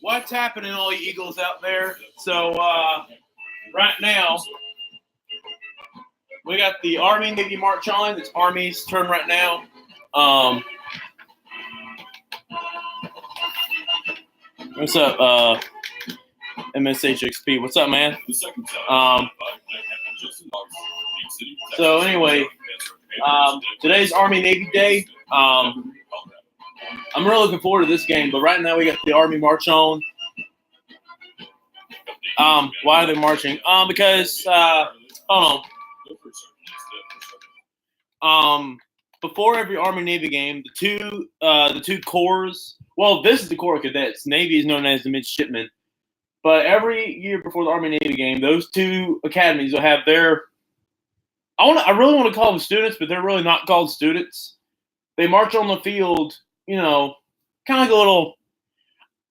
What's happening, all you Eagles out there? So right now, we got the Army Navy march on. It's Army's turn right now. What's up, MSHXP? What's up, man? So anyway, today's Army Navy Day. I'm really looking forward to this game, but right now we got the Army march on. Why are they marching? Because hold on. Before every Army Navy game, the two corps. Well, this is the Corps of Cadets. Navy is known as the midshipmen. But every year before the Army Navy game, those two academies will have their. I really want to call them students, but they're really not called students. They march on the field, kind of like a little.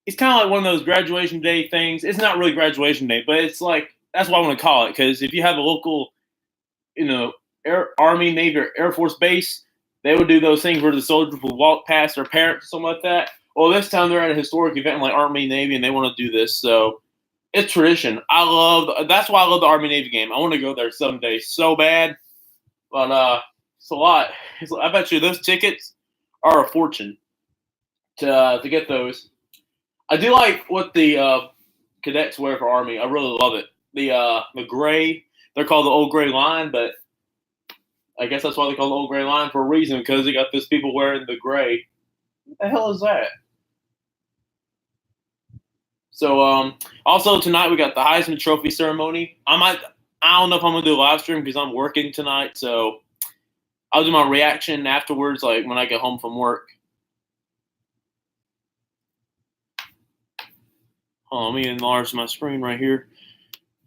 It's kind of like one of those graduation day things. It's not really graduation day, but it's like that's what I want to call it. Because if you have a local, Army, Navy, or Air Force base, they would do those things where the soldiers would walk past their parents or something like that. Well, this time they're at a historic event like Army, Navy, and they want to do this. So it's tradition. That's why I love the Army Navy game. I want to go there someday so bad, but it's a lot. I bet you those tickets are a fortune to get those. I do like what the cadets wear for Army. I really love it. The gray. They're called the Old Gray Line, but I guess that's why they call the Old Gray Line for a reason, because they got those people wearing the gray. What the hell is that? So, also tonight we got the Heisman Trophy ceremony. I don't know if I'm gonna do a live stream because I'm working tonight, so I'll do my reaction afterwards, like when I get home from work. Hold on, let me enlarge my screen right here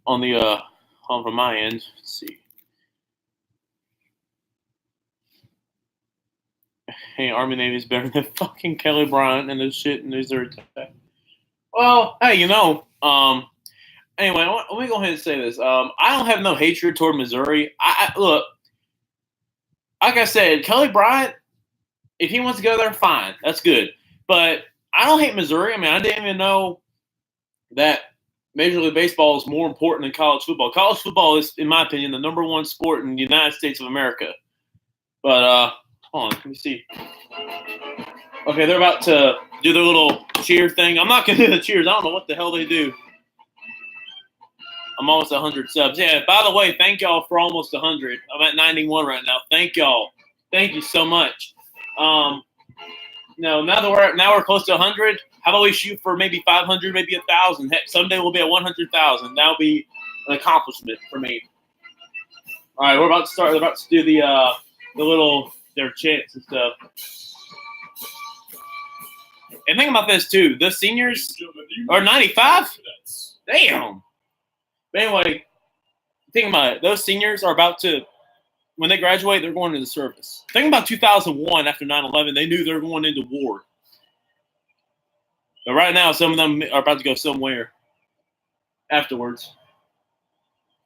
on the from my end. Let's see. Hey, Army Navy is better than fucking Kelly Bryant and this shit and these are attack. Well, hey, anyway, let me go ahead and say this. I don't have no hatred toward Missouri. Look, like I said, Kelly Bryant, if he wants to go there, fine. That's good. But I don't hate Missouri. I mean, I didn't even know that Major League Baseball is more important than college football. College football is, in my opinion, the number one sport in the United States of America. But, hold on, let me see. Okay, they're about to do their little cheer thing. I'm not going to do the cheers. I don't know what the hell they do. I'm almost 100 subs. Yeah, by the way, thank y'all for almost 100. I'm at 91 right now. Thank y'all. Thank you so much. Now we're close to 100. How about we shoot for maybe 500, maybe 1,000? Heck, someday we'll be at 100,000. That'll be an accomplishment for me. All right, we're about to start. They're about to do the little their chants and stuff. And think about this too. The seniors are 95. Damn. But anyway, think about it. Those seniors are about to, when they graduate, they're going into service. Think about 2001 after 9/11. They knew they were going into war. But right now, some of them are about to go somewhere afterwards.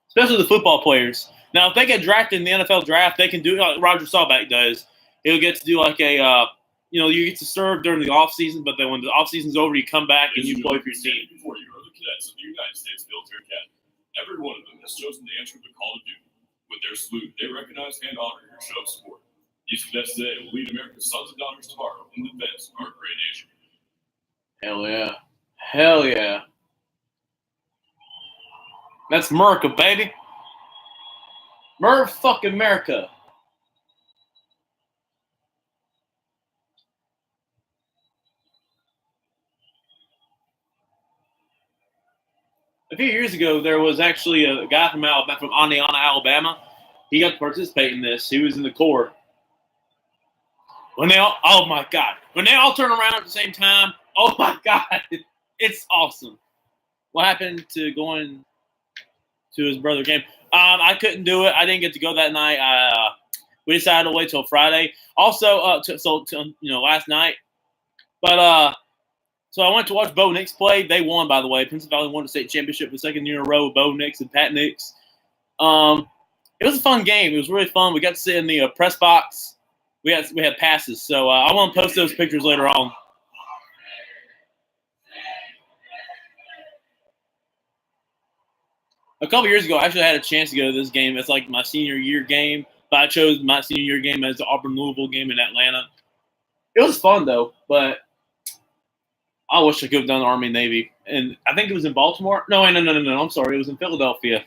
Especially the football players. Now, if they get drafted in the NFL draft, they can do like Roger Staubach does. He'll get to do like a, you get to serve during the off season, but then when the off season's over, you come back and you play for your team. Before you are the cadets of the United States Military Academy. Every one of them has chosen to answer the call to duty. With their salute, they recognize and honor your show of support. These cadets today will lead America's sons and daughters tomorrow in defense of our great nation. Hell yeah. Hell yeah. That's America, baby. Fucking America. A few years ago, there was actually a guy from Oneonta, Alabama. He got to participate in this. He was in the Corps. Oh my God. When they all turn around at the same time, oh my God. It's awesome. What happened to going to his brother game? I couldn't do it. I didn't get to go that night. We decided to wait till Friday. Also, last night. But, so I went to watch Bo Nix play. They won, by the way. Pennsylvania won the state championship the second year in a row with Bo Nix and Pat Nix. It was a fun game. It was really fun. We got to sit in the press box. We had passes. So I want to post those pictures later on. a couple years ago, I actually had a chance to go to this game. It's like my senior year game, but I chose my senior year game as the Auburn Louisville game in Atlanta. It was fun though, but I wish I could have done Army Navy. And I think it was in Baltimore. No. I'm sorry. It was in Philadelphia.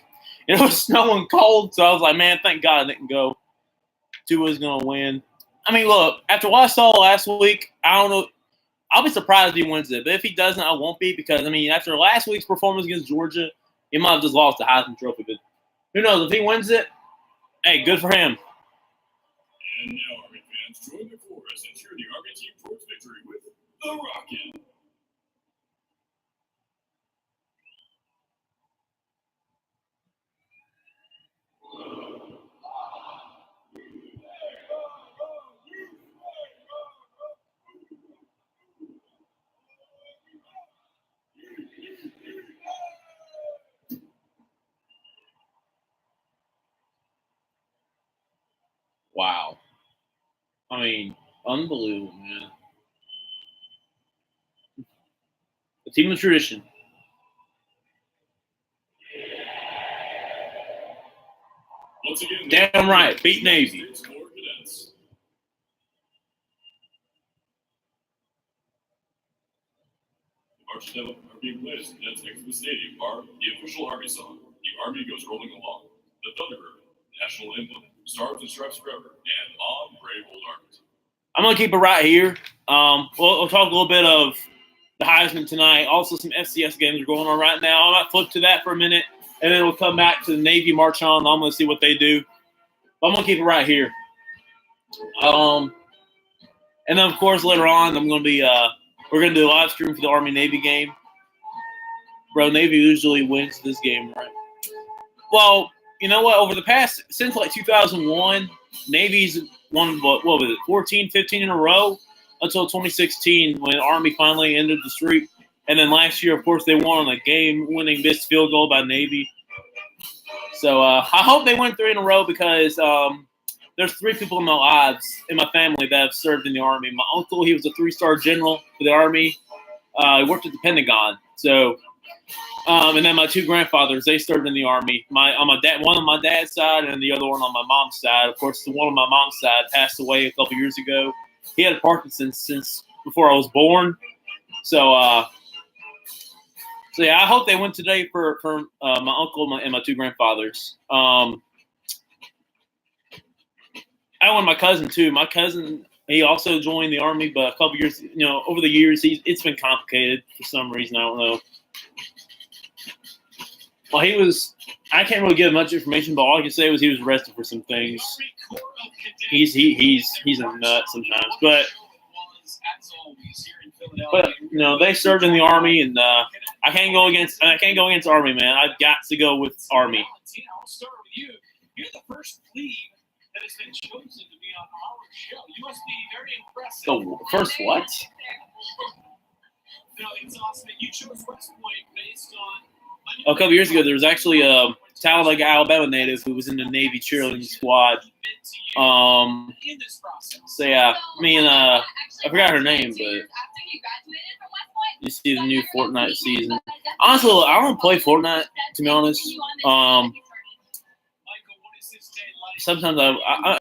It was snowing cold, so I was like, man, thank God I didn't go. Tua's going to win. I mean, look, after what I saw last week, I don't know. I'll be surprised if he wins it. But if he doesn't, I won't be because, I mean, after last week's performance against Georgia, he might have just lost the Heisman Trophy. But who knows? If he wins it, hey, good for him. And now, Army fans, join the chorus and cheer the Army team towards victory with the Rocket. Wow. I mean, unbelievable, man. The team of tradition. Once again, Damn right. Beat Navy. States Corps Cadets. The marching anthem are being played as cadets exit the stadium are the official Army song, The Army Goes Rolling Along, the Thunderbird, National Anthem, Stars and Stripes Forever, and On Brave Old Army. I'm going to keep it right here. We'll talk a little bit of the Heisman tonight. Also, some FCS games are going on right now. I might flip to that for a minute, and then we'll come back to the Navy march on. I'm going to see what they do. But I'm going to keep it right here. And then, of course, later on, I'm going to be we're going to do a live stream for the Army-Navy game. Bro, Navy usually wins this game, right? Well, you know what? Over the past, since like 2001, Navy's won, what was it, 14, 15 in a row until 2016 when Army finally ended the streak. And then last year, of course, they won on a game-winning missed field goal by Navy. So I hope they win 3 in a row because there's 3 people in my lives, in my family, that have served in the Army. My uncle, he was a 3-star general for the Army. He worked at the Pentagon. So, and then my 2 grandfathers, they served in the Army. One on my dad's side and the other one on my mom's side. Of course, the one on my mom's side passed away a couple years ago. He had Parkinson's since before I was born. So yeah, I hope they win today for my uncle and my 2 grandfathers. I won my cousin too. My cousin, he also joined the Army, but a couple years, over the years, it's been complicated for some reason. I don't know. Well, I can't really give much information, but all I can say was he was arrested for some things. He's a nut sometimes, but they served in the Army, and I can't go against Army, man. I've got to go with Army. I'll start with you. You're the first plebe that has been chosen to be on our show. You must be very impressive. The first what? No, it's awesome. You chose West Point based on. A couple years ago, there was actually a Talladega, Alabama native who was in the Navy cheerleading squad. So yeah, I forgot her name, but you see the new Fortnite season. Honestly, I don't play Fortnite, to be honest. Sometimes I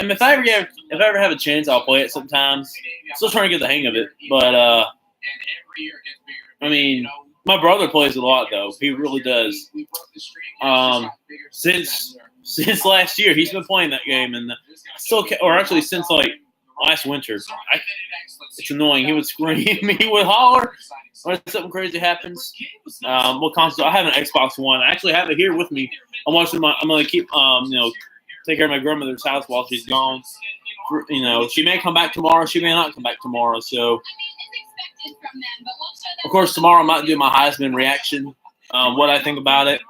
mean, if I ever have a chance, I'll play it sometimes. Still trying to get the hang of it, but I mean, my brother plays a lot though. He really does. Since last year, he's been playing that game, and since like last winter. It's annoying. He would scream, he would holler when something crazy happens. What console? I have an Xbox One. I actually have it here with me. I'm gonna keep take care of my grandmother's house while she's gone. She may come back tomorrow. She may not come back tomorrow. So, of course, tomorrow I might do my Heisman reaction. What I think about it.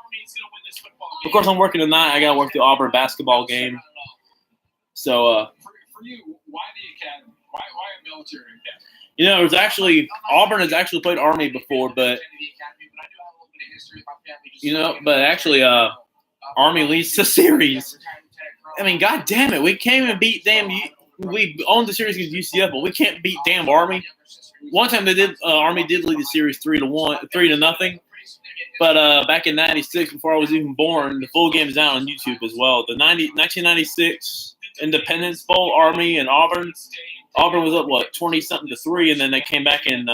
Of course, I'm working tonight. I gotta work the Auburn basketball game. So, for you, why the academy? Why a military academy? It was actually Auburn has actually played Army before, but Army leads the series. I mean, god damn it, we can't even beat we owned the series against UCF, but we can't beat damn Army. One time Army did lead the series 3-0, But back in '96, before I was even born, the full game is out on YouTube as well. The 1996 Independence Bowl, Army and Auburn. Auburn was up 20-something to 3, and then they came back and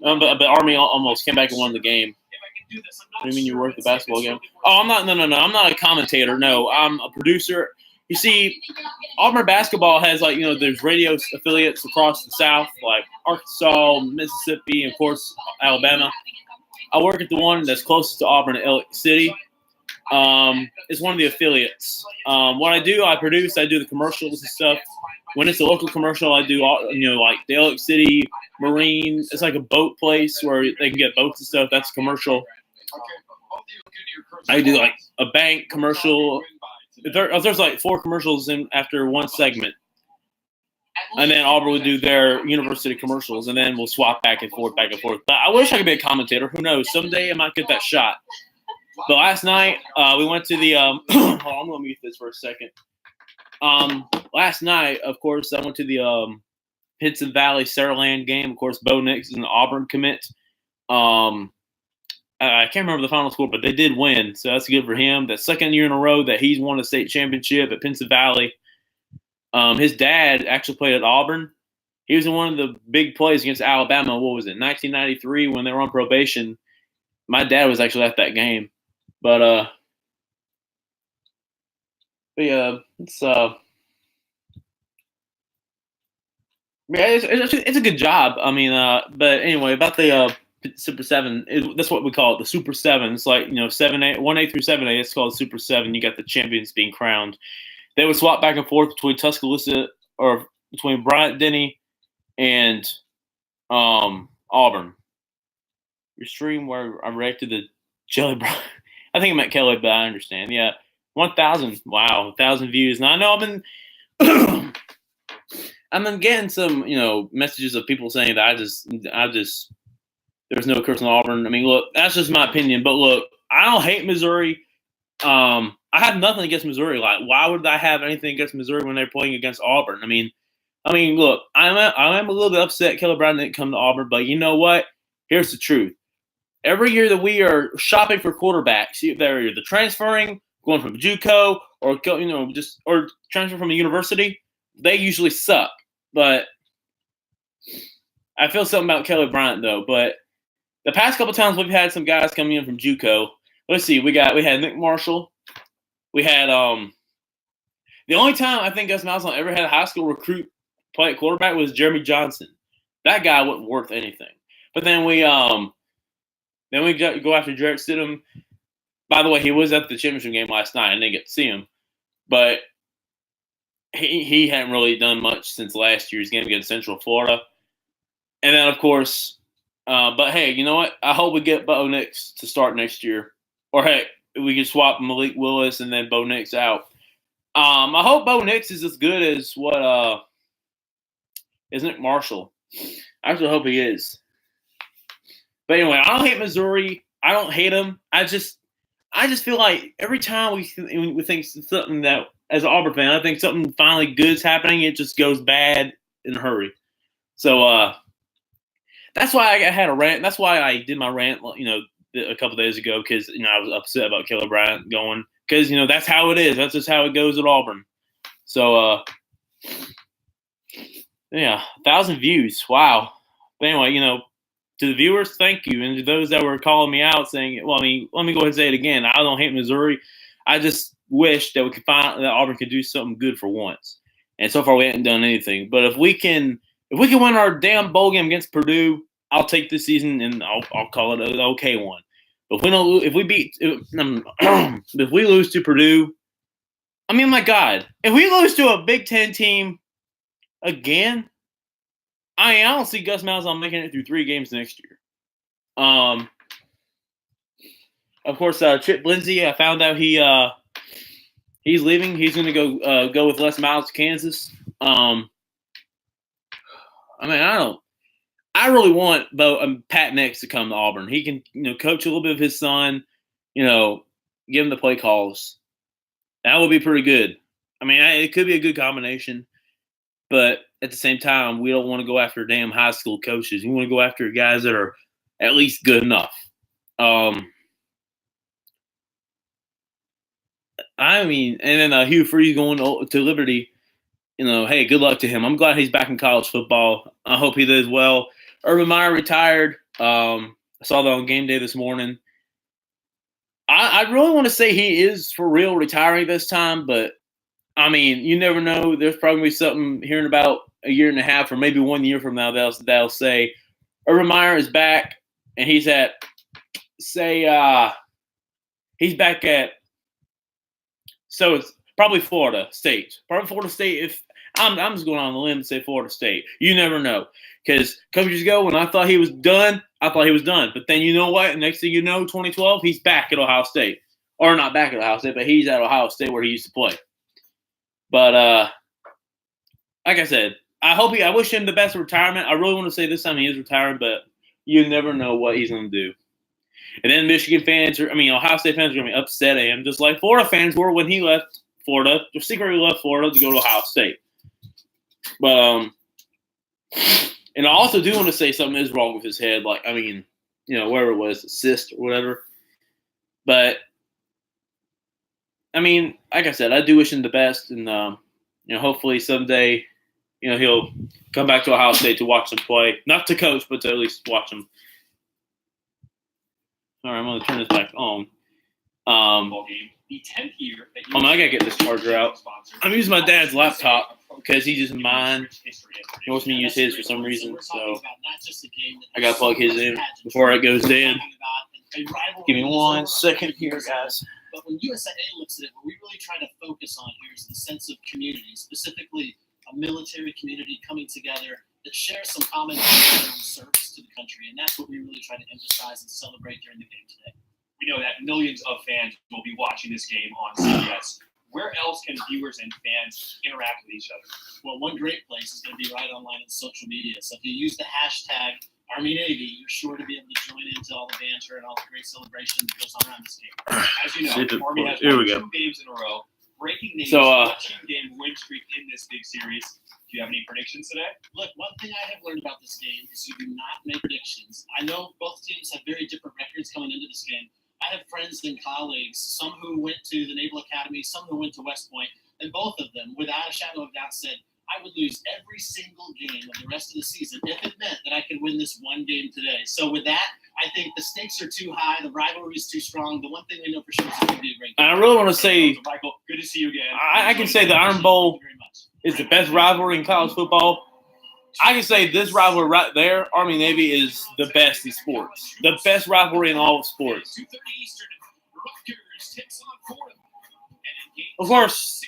but Army almost came back and won the game. What do you mean you worked the basketball game? Oh, I'm not. No. I'm not a commentator. No, I'm a producer. You see, Auburn basketball has there's radio affiliates across the South, like Arkansas, Mississippi, and of course Alabama. I work at the one that's closest to Auburn, Elliott City. It's one of the affiliates. What I do, I produce. I do the commercials and stuff. When it's a local commercial, I do like the Elliott City Marine. It's like a boat place where they can get boats and stuff. That's a commercial. I do like a bank commercial. There's like 4 commercials in after one segment, and then Auburn would do their university commercials, and then we'll swap back and forth. But I wish I could be a commentator. Who knows? Someday I might get that shot. But last night we went to the. Hold on, I'm gonna mute this for a second. Last night, of course, I went to the Pinson Valley Saraland game. Of course, Bo Nix is an Auburn commit. I can't remember the final score, but they did win, so that's good for him. The second year in a row that he's won a state championship at Pinson Valley. His dad actually played at Auburn. He was in one of the big plays against Alabama. What was it, 1993 when they were on probation? My dad was actually at that game. But yeah, it's a good job. I mean, but anyway, about the Super 7, that's what we call it, the Super 7. It's like 7A, 1A through 7A. It's called Super 7. You got the champions being crowned. They would swap back and forth between Tuscaloosa or between Bryant-Denny and Auburn. Your stream where I reacted to Jelly Brown. I think it meant Kelly, but I understand. Yeah, 1,000. Wow, 1,000 views. Now I know I've been getting some messages of people saying that I just there's no curse on Auburn. I mean, look, that's just my opinion. But look, I don't hate Missouri. I have nothing against Missouri. Like, why would I have anything against Missouri when they're playing against Auburn? I mean, look, I am a little bit upset Kelly Brown didn't come to Auburn, but you know what? Here's the truth. Every year that we are shopping for quarterbacks, they're either transferring, going from JUCO, or or transfer from a university, they usually suck. But I feel something about Kelly Bryant though. But the past couple times we've had some guys coming in from JUCO. Let's see, we had Nick Marshall. We had the only time I think Gus Malzahn ever had a high school recruit play at quarterback was Jeremy Johnson. That guy wasn't worth anything. But then we go after Jarrett Stidham. By the way, he was at the championship game last night. I didn't get to see him, but he hadn't really done much since last year's game against Central Florida. And then of course, but hey, you know what? I hope we get Bo Nix to start next year. Or hey, we can swap Malik Willis and then Bo Nix out. I hope Bo Nix is as good as what is Nick Marshall. I actually hope he is. But anyway, I don't hate Missouri. I don't hate them. I just feel like every time we think something that, as an Auburn fan, I think something finally good's happening, it just goes bad in a hurry. So that's why I had a rant. That's why I did my rant, a couple days ago, because I was upset about Kelly Bryant going, because that's how it is. That's just how it goes at Auburn. So yeah, 1,000 views. Wow. But anyway, to the viewers, thank you, and to those that were calling me out saying, well, I mean, let me go ahead and say it again. I don't hate Missouri. I just wish that we could find that Auburn could do something good for once. And so far, we haven't done anything. But if we can win our damn bowl game against Purdue, I'll take this season and I'll call it an okay one. But if we lose to Purdue, I mean, my God, if we lose to a Big Ten team again, I don't see Gus Malzahn making it through 3 games next year. Of course, Chip Lindsey, I found out he's leaving. He's going to go with Les Miles to Kansas. I really want Pat Nix to come to Auburn. He can, coach a little bit of his son, give him the play calls. That would be pretty good. I mean, it could be a good combination, but at the same time, we don't want to go after damn high school coaches. We want to go after guys that are at least good enough. I mean, and then Hugh Freeze going to Liberty. Hey, good luck to him. I'm glad he's back in college football. I hope he does well. Urban Meyer retired. I saw that on game day this morning. I really want to say he is for real retiring this time, but I mean, you never know. There's probably something hearing about a year and a half or maybe 1 year from now that'll say Urban Meyer is back and he's at he's back at it's probably Florida State. Probably Florida State. If I'm just going on the limb and say Florida State. You never know. Because a couple years ago when I thought he was done, I thought he was done. But then you know what? Next thing you know, 2012, he's back at Ohio State. Or not back at Ohio State, but he's at Ohio State where he used to play. But like I said, I wish him the best retirement. I really want to say this time he is retiring, but you never know what he's going to do. And then Ohio State fans are going to be upset at him, just like Florida fans were when he left Florida, or secretly left Florida to go to Ohio State. But and I also do want to say something is wrong with his head, whatever it was, cyst or whatever. But I mean, like I said, I do wish him the best, and hopefully someday, he'll come back to Ohio State to watch them play, not to coach, but to at least watch them. All right, I'm going to turn this back on. The 10th year that I gotta get this charger out. I'm using my dad's laptop because he's using mine. He wants me to use his for some reason, so I gotta plug his in before it goes dead. Give me 1 second here, guys. But when USAA looks at it, what we really try to focus on here is the sense of community, specifically a military community coming together that shares some common service to the country, and that's what we really try to emphasize and celebrate during the game today. We know that millions of fans will be watching this game on CBS. Where else can viewers and fans interact with each other? Well, one great place is going to be right online in social media. So if you use the hashtag ArmyNavy, you're sure to be able to join into all the banter and all the great celebration that goes on around this game. As you know, Army has won 2 games in a row, breaking Navy's 14-game win streak in this big series. Do you have any predictions today? Look, one thing I have learned about this game is you do not make predictions. I know both teams have very different records coming into this game. I have friends and colleagues, some who went to the Naval Academy, some who went to West Point, and both of them, without a shadow of doubt, said, I would lose every single game of the rest of the season if it meant that I could win this one game today. So with that, I think the stakes are too high, the rivalry is too strong. The one thing we know for sure is it's going to be a great game. And I really want to say, Michael, good to see you again. I can say the Iron Bowl is the best rivalry in college football. I can say this rivalry right there, Army-Navy, is the best in sports. The best rivalry in all of sports. Of course,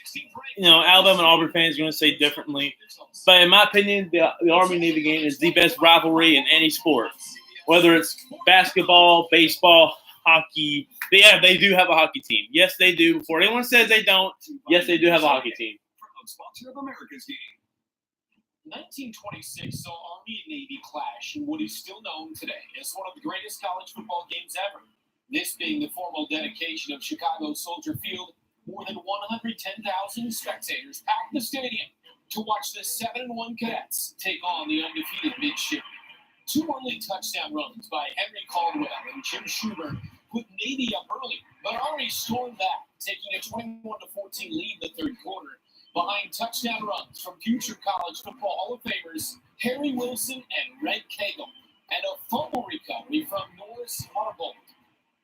Alabama and Auburn fans are going to say differently. But in my opinion, the Army-Navy game is the best rivalry in any sport. Whether it's basketball, baseball, hockey. Yeah, they do have a hockey team. Yes, they do. Before anyone says they don't, yes, they do have a hockey team. Sponsor of America's game. 1926 saw Army and Navy clash in what is still known today as one of the greatest college football games ever. This being the formal dedication of Chicago Soldier Field, more than 110,000 spectators packed the stadium to watch the 7-1 Cadets take on the undefeated midshipmen. 2 early touchdown runs by Henry Caldwell and Jim Schubert put Navy up early, but Army stormed back, taking a 21-14 lead in the third quarter. Behind touchdown runs from future college football Hall of Famers Harry Wilson and Red Cagle, and a fumble recovery from Norris Harbold.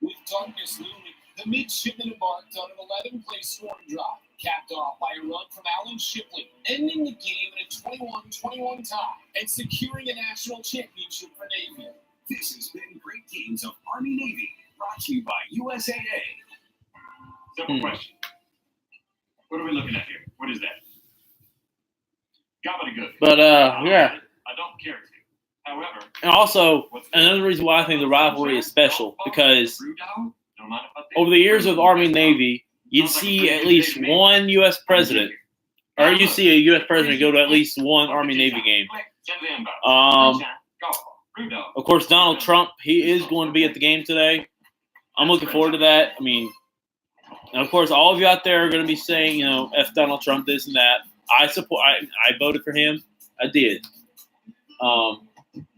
With darkness looming, the midshipmen embarked on an 11-play scoring drive, capped off by a run from Alan Shipley, ending the game in a 21-21 tie and securing a national championship for Navy. This has been Great Games of Army-Navy, brought to you by USAA. Simple question. What are we looking at here? What is that? Gobbledygook. But, yeah. I don't care to. However, and also, another reason why I think the rivalry is special, because over the years of Army and Navy, you'd see at least one U.S. president, or you see a U.S. president go to at least one Army-Navy game. Of course, Donald Trump, he is going to be at the game today. I'm looking forward to that. I mean, and of course, all of you out there are going to be saying, F Donald Trump, this and that. I voted for him. I did.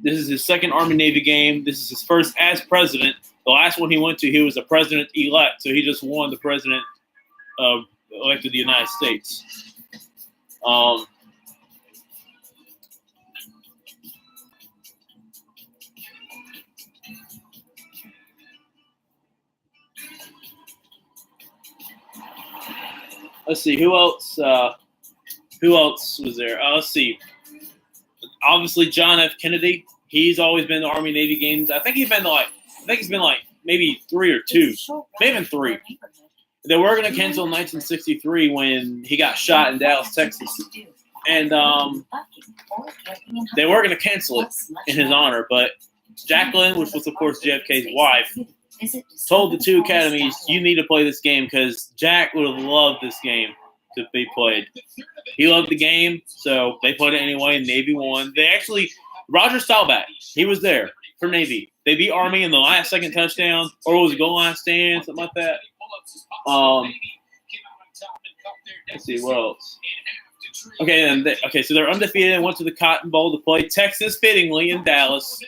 This is his second Army-Navy game. This is his first as president. the last one he went to, he was the president-elect, so he just won the president elected the United States. Let's see who else. Who else was there? Let's see. Obviously, John F. Kennedy. He's always been to Army Navy games. I think he's been like maybe 3 or 2, maybe even 3. They were going to cancel in 1963 when he got shot in Dallas, Texas, and they were going to cancel it in his honor. But Jacqueline, which was of course JFK's wife, told the 2 academies, "You need to play this game because Jack would have loved this game to be played. He loved the game, so they played it anyway, and Navy won. They actually, Roger Staubach, he was there for Navy. They beat Army in the last second touchdown, or it was a goal line stand, something like that. Let's see, what else? Okay, so they're undefeated and went to the Cotton Bowl to play Texas, fittingly, in Dallas.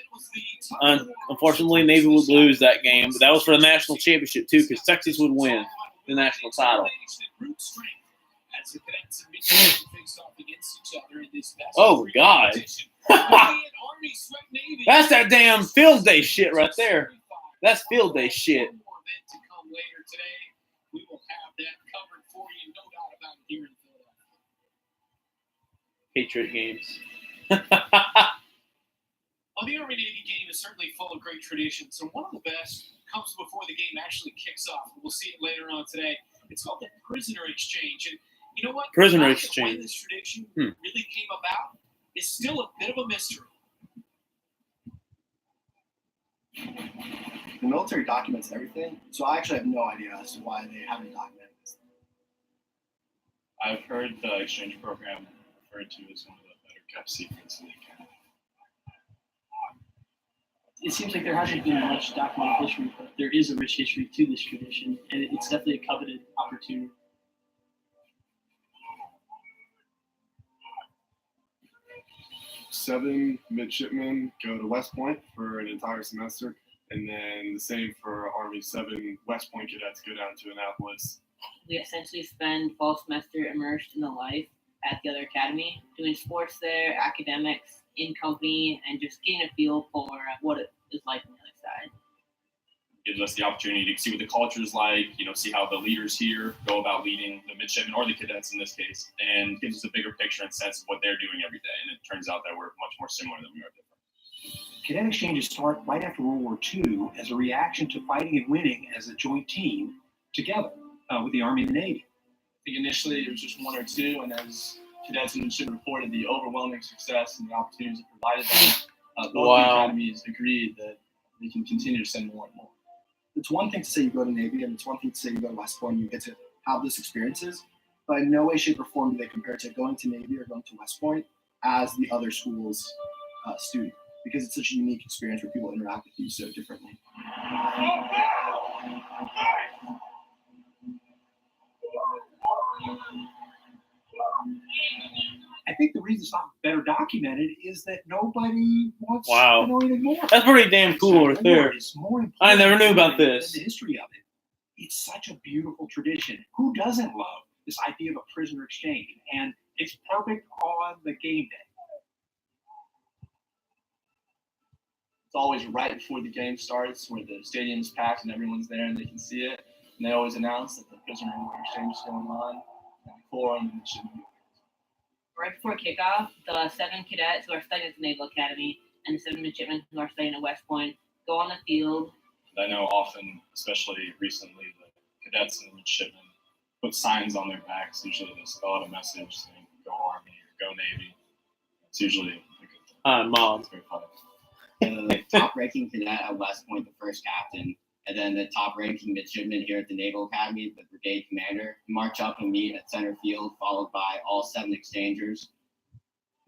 Unfortunately, Navy would lose that game, but that was for the national championship, too, because Texas would win the national title. Oh, God. That's that damn field day shit right there. That's field day shit. Patriot games. Well, the Army Navy game is certainly full of great traditions, and one of the best comes before the game actually kicks off. We'll see it later on today. It's called the prisoner exchange, and you know what? Prisoner exchange. When this tradition really came about is still a bit of a mystery. The military documents everything, so I actually have no idea as to why they haven't documented this. I've heard the exchange program referred to as one of the better kept secrets in the academy. It seems like there hasn't been much documented history, but there is a rich history to this tradition, and it's definitely a coveted opportunity. Seven midshipmen go to West Point for an entire semester, and then the same for Army 7 West Point cadets go down to Annapolis. We essentially spend fall semester immersed in the life at the other academy, doing sports there, academics, in company, and just getting a feel for what it is like on the other side. Gives us the opportunity to see what the culture is like, see how the leaders here go about leading the midshipmen or the cadets in this case, and gives us a bigger picture and sense of what they're doing every day. And it turns out that we're much more similar than we are different. Cadet exchanges start right after World War II as a reaction to fighting and winning as a joint team together with the Army and the Navy. I think initially it was just 1 or 2, and as cadets and midshipmen reported the overwhelming success and the opportunities it provided them, both the academies agreed that they can continue to send more and more. It's one thing to say you go to Navy, and it's one thing to say you go to West Point and you get to have those experiences, but in no way, shape, or form do they compare to going to Navy or going to West Point as the other school's student, because it's such a unique experience where people interact with you so differently. I think the reason it's not better documented is that nobody wants to know anything more. That's pretty damn cool right there. I never knew about this. The history of it. It's such a beautiful tradition. Who doesn't love this idea of a prisoner exchange? And it's perfect on the game day. It's always right before the game starts, where the stadium's packed and everyone's there and they can see it. And they always announce that the prisoner exchange is going on. And the Corps and the midshipmen. Right before kickoff, the 7 cadets who are studying at the Naval Academy and the 7 midshipmen who are studying at West Point go on the field. I know often, especially recently, the cadets and the midshipmen put signs on their backs. Usually they spell out a message saying, "Go Army" or "Go Navy." It's usually a good thing. Hi, Mom. It's very fun. The top-ranking cadet at West Point, the first captain, and then the top-ranking midshipman here at the Naval Academy, the brigade commander, march up and meet at center field, followed by all 7 exchangers.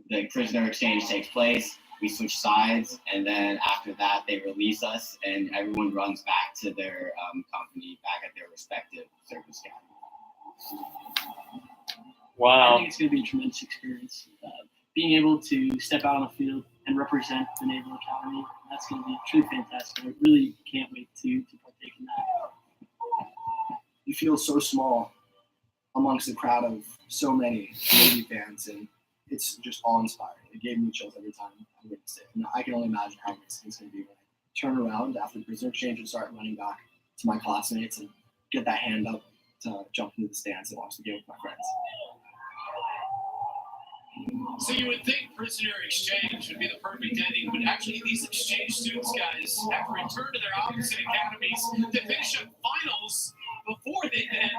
The prisoner exchange takes place. We switch sides, and then after that, they release us, and everyone runs back to their company, back at their respective service academies. Wow. I think it's going to be a tremendous experience. Being able to step out on the field and represent the Naval Academy. That's going to be truly fantastic. I really can't wait to partake in that. You feel so small amongst a crowd of so many Navy fans, and it's just awe-inspiring. It gave me chills every time I witnessed it. And I can only imagine how it's going to be when I turn around after the prisoner exchange and start running back to my classmates and get that hand up to jump into the stands and watch the game with my friends. So you would think prisoner exchange would be the perfect ending, but actually these exchange students, guys, have to return to their opposite academies to finish up finals before they then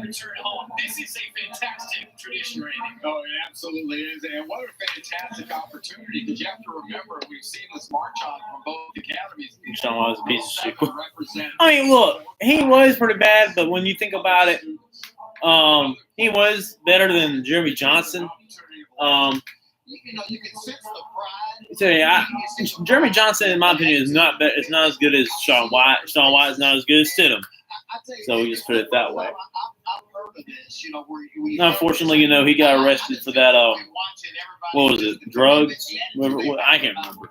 return home. This is a fantastic tradition, Randy. Oh, it absolutely is. And what a fantastic opportunity, because you have to remember, we've seen this march on from both academies. Sean was a piece of shit. Represent- I mean, look, he was pretty bad, but when you think about it, he was better than Jeremy Johnson. You can sense the pride. So yeah, Jeremy Johnson, in my opinion, is not better. It's not as good as Sean White. Sean White is not as good as Stidham. So we just put it that way. Unfortunately, he got arrested for that. What was it? Drugs? I can't remember.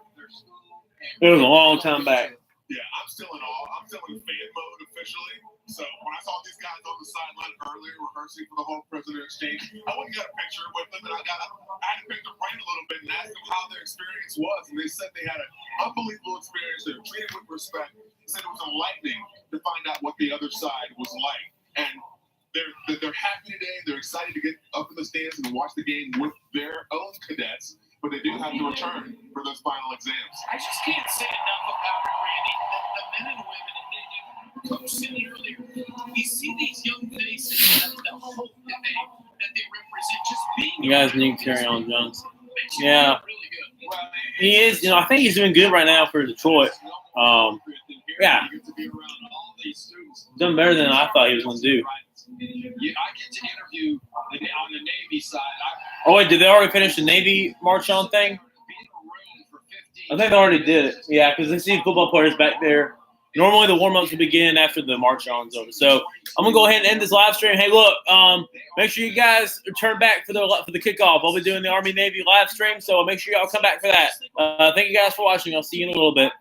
It was a long time back. Yeah, I'm still in awe. I'm still in fan mode officially. So when I saw these guys on the sideline earlier rehearsing for the whole prisoner exchange, I went and got a picture with them, and I had to pick their brain a little bit and ask them how their experience was. And they said they had an unbelievable experience. They were treated with respect. They said it was enlightening to find out what the other side was like. And they're happy today. They're excited to get up in the stands and watch the game with their own cadets. But they do have to return for those final exams. I just can't say enough about it, Randy. The men and women, and Coach said it earlier, you see these young faces, the hope that they represent, just being. You guys need Carry On Johnson. makes you Yeah. feel really good. He is. I think he's doing good right now for Detroit. Yeah, done better than I thought he was going to do. I get to interview on the Navy side. Oh wait, did they already finish the Navy march on thing? I think they already did it. Yeah, because they see football players back there. Normally the warm-ups will begin after the march on's over. So I'm gonna go ahead and end this live stream. Hey, look, make sure you guys return back for the kickoff. I'll be doing the Army Navy live stream, so make sure y'all come back for that. Thank you guys for watching. I'll see you in a little bit.